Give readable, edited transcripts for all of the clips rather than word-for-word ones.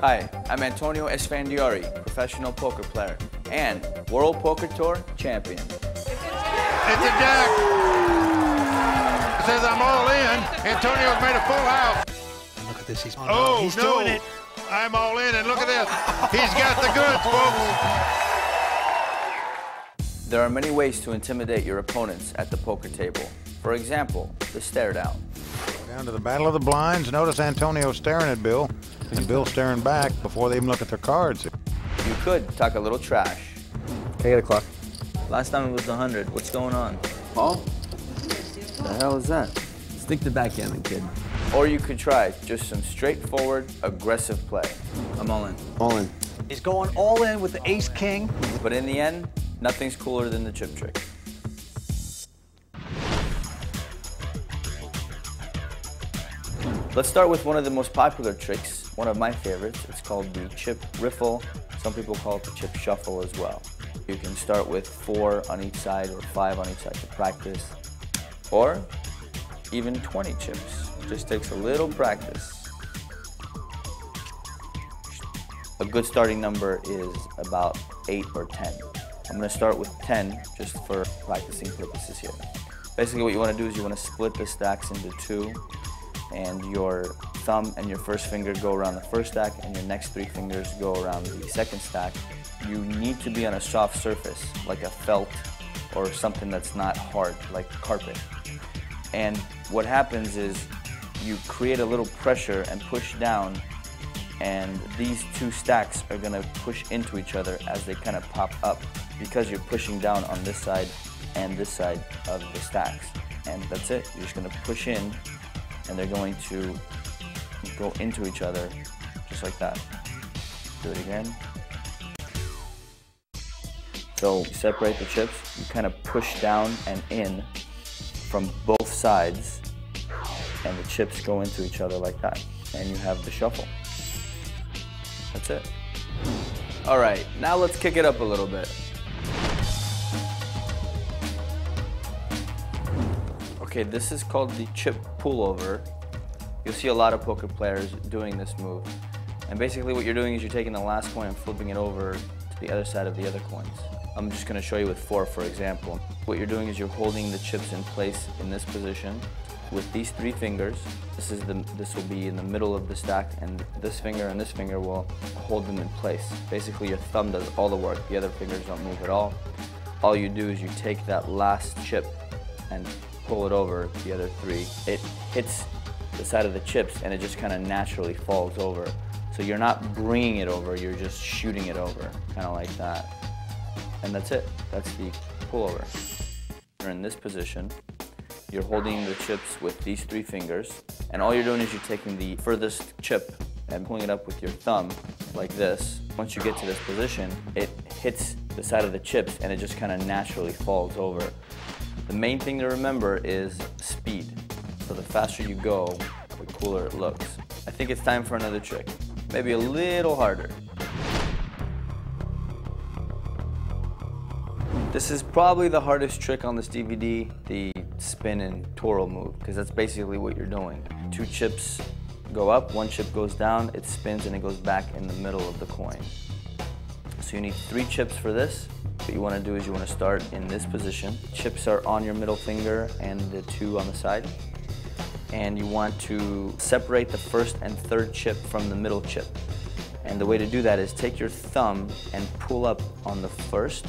Hi, I'm Antonio Esfandiari, professional poker player and World Poker Tour champion. It's a jack. It says I'm all in. Antonio's made a full house. Look at this, he's doing it. I'm all in, and look at this. He's got the goods, folks. There are many ways to intimidate your opponents at the poker table. For example, the stare down. Down to the battle of the blinds. Notice Antonio staring at Bill, and Bill staring back before they even look at their cards. You could talk a little trash. Can I get a clock? Last time it was 100. What's going on? Paul? The hell is that? Stick to backgammon, kid. Or you could try just some straightforward, aggressive play. I'm all in. All in. He's going all in with the ace-king. But in the end, nothing's cooler than the chip trick. Let's start with one of the most popular tricks, one of my favorites. It's called the chip riffle. Some people call it the chip shuffle as well. You can start with 4 on each side or 5 on each side to practice, or even 20 chips. Just takes a little practice. A good starting number is about 8 or 10. I'm going to start with 10 just for practicing purposes here. Basically what you want to do is you want to split the stacks into 2, and your thumb and your first finger go around the first stack and your next 3 fingers go around the second stack. You need to be on a soft surface like a felt or something that's not hard like carpet. And what happens is you create a little pressure and push down, and these 2 stacks are going to push into each other as they kind of pop up because you're pushing down on this side and this side of the stacks. And that's it. You're just going to push in, and they're going to go into each other just like that. Do it again. So you separate the chips, you kind of push down and in from both sides, and the chips go into each other like that, and you have the shuffle. That's it. All right, now let's kick it up a little bit. Okay, this is called the chip pullover. You'll see a lot of poker players doing this move. And basically what you're doing is you're taking the last coin and flipping it over to the other side of the other coins. I'm just going to show you with 4, for example. What you're doing is you're holding the chips in place in this position with these 3 fingers. This will be in the middle of the stack, and this finger and this finger will hold them in place. Basically your thumb does all the work. The other fingers don't move at all. All you do is you take that last chip and pull it over the other 3. It hits the side of the chips and it just kind of naturally falls over. So you're not bringing it over, you're just shooting it over, kind of like that. And that's it. That's the pullover. You're in this position. You're holding the chips with these 3 fingers, and all you're doing is you're taking the furthest chip and pulling it up with your thumb like this. Once you get to this position, it hits the side of the chips and it just kind of naturally falls over. The main thing to remember is speed. So the faster you go, the cooler it looks. I think it's time for another trick. Maybe a little harder. This is probably the hardest trick on this DVD, the spin and twirl move, because that's basically what you're doing. 2 chips go up, 1 chip goes down, it spins and it goes back in the middle of the coin. So you need 3 chips for this. What you want to do is you want to start in this position. Chips are on your middle finger and the 2 on the side. And you want to separate the first and third chip from the middle chip. And the way to do that is take your thumb and pull up on the first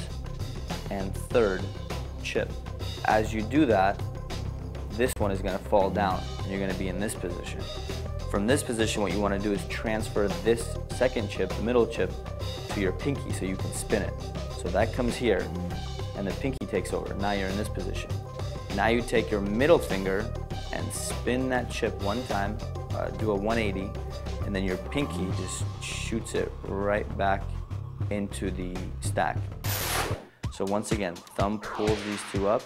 and third chip. As you do that, this one is going to fall down and you're going to be in this position. From this position, what you want to do is transfer this second chip, the middle chip, to your pinky so you can spin it. So that comes here and the pinky takes over. Now you're in this position. Now you take your middle finger and spin that chip 1 time, do a 180, and then your pinky just shoots it right back into the stack. So once again, thumb pulls these 2 up.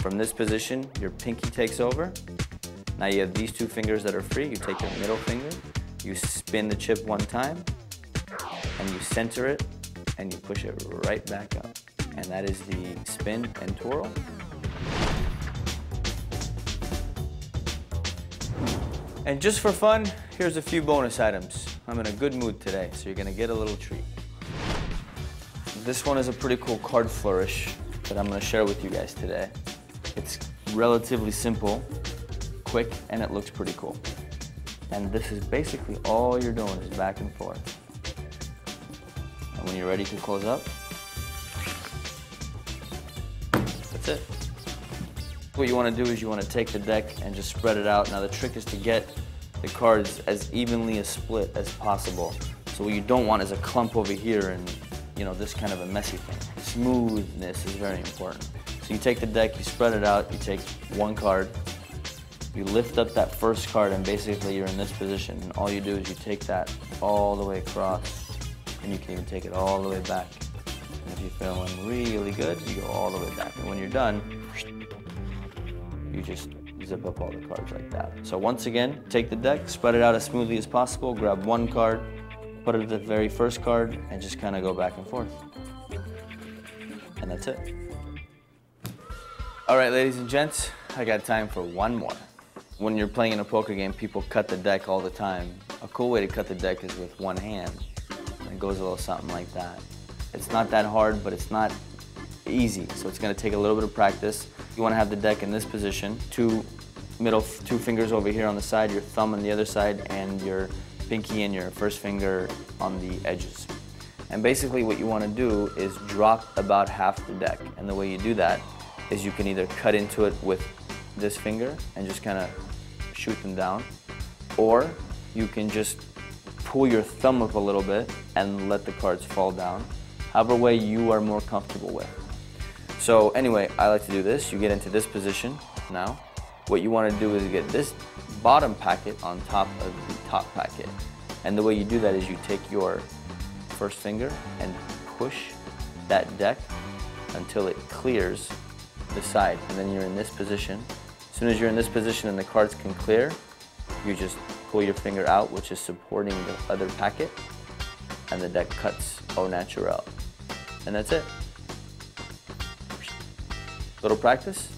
From this position, your pinky takes over. Now you have these 2 fingers that are free. You take your middle finger, you spin the chip 1 time, and you center it, and you push it right back up. And that is the spin and twirl. And just for fun, here's a few bonus items. I'm in a good mood today, so you're gonna get a little treat. This one is a pretty cool card flourish that I'm gonna share with you guys today. It's relatively simple, quick, and it looks pretty cool. And this is basically all you're doing is back and forth. And when you're ready to close up, that's it. What you want to do is you want to take the deck and just spread it out. Now the trick is to get the cards as evenly split as possible. So what you don't want is a clump over here and, you know, this kind of a messy thing. Smoothness is very important. So you take the deck, you spread it out, you take one card, you lift up that first card, and basically you're in this position. And all you do is you take that all the way across, and you can even take it all the way back. And if you're feeling really good, you go all the way back. And when you're done, you just zip up all the cards like that. So once again, take the deck, spread it out as smoothly as possible, grab one card, put it at the very first card, and just kind of go back and forth. And that's it. All right, ladies and gents, I got time for one more. When you're playing in a poker game, people cut the deck all the time. A cool way to cut the deck is with one hand. It goes a little something like that. It's not that hard, but it's not easy, so it's gonna take a little bit of practice. You wanna have the deck in this position, two fingers over here on the side, your thumb on the other side, and your pinky and your first finger on the edges. And basically what you wanna do is drop about half the deck. And the way you do that is you can either cut into it with this finger and just kind of shoot them down, or you can just pull your thumb up a little bit and let the cards fall down, however way you are more comfortable with. So anyway, I like to do this. You get into this position now. What you want to do is get this bottom packet on top of the top packet. And the way you do that is you take your first finger and push that deck until it clears the side, and then you're in this position. As soon as you're in this position and the cards can clear, you just pull your finger out, which is supporting the other packet, and the deck cuts au naturel. And that's it. Little practice,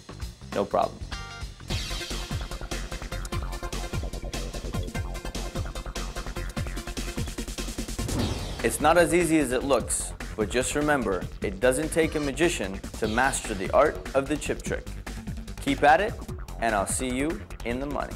no problem. It's not as easy as it looks, but just remember, it doesn't take a magician to master the art of the chip trick. Keep at it, and I'll see you in the money.